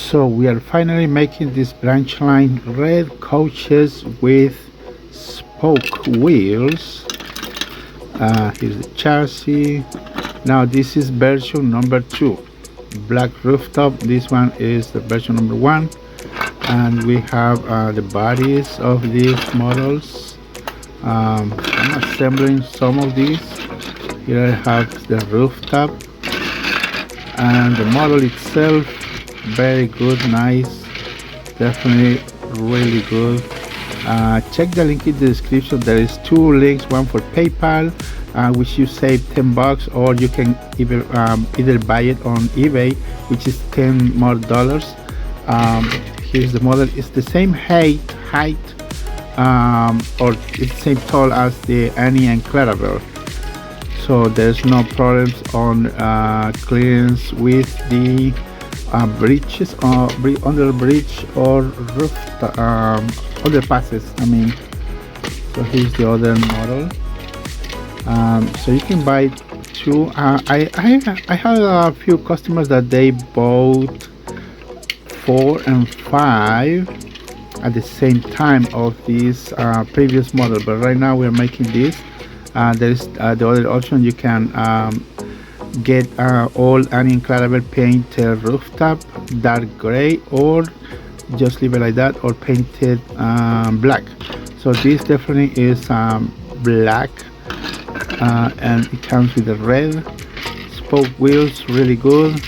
So we are finally making this Branchline red coaches with spoke wheels. Here's the chassis. Now this is version number 2, black rooftop. This one is the version number 1, and we have the bodies of these models. I'm assembling some of these. Here I have the rooftop and the model itself. Very good, nice, definitely really good. Check the link in the description. There is 2 links, one for PayPal, which you save $10, or you can either buy it on eBay, which is $10 more. Here's the model. It's the same height, or it's the same tall as the Annie and Plarail. So there's no problems on clearance with the bridges, under bridge or roof underpasses. So here's the other model. So you can buy 2. I had a few customers that they bought 4 and 5 at the same time of this previous model, but right now we're making this. There's the other option. You can get old Annie and Plarail painted rooftop dark gray, or just leave it like that, or painted black. So this definitely is black, and it comes with the red spoke wheels. Really good,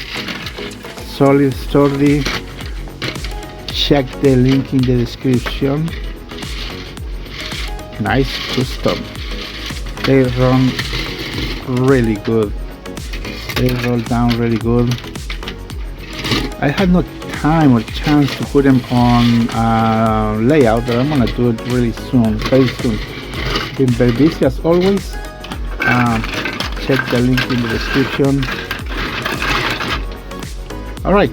solid, sturdy. Check the link in the description. Nice custom. They run really good. They roll down really good. I had no time or chance to put them on layout, but I'm gonna do it really soon, very soon. Been very busy as always. Check the link in the description. All right.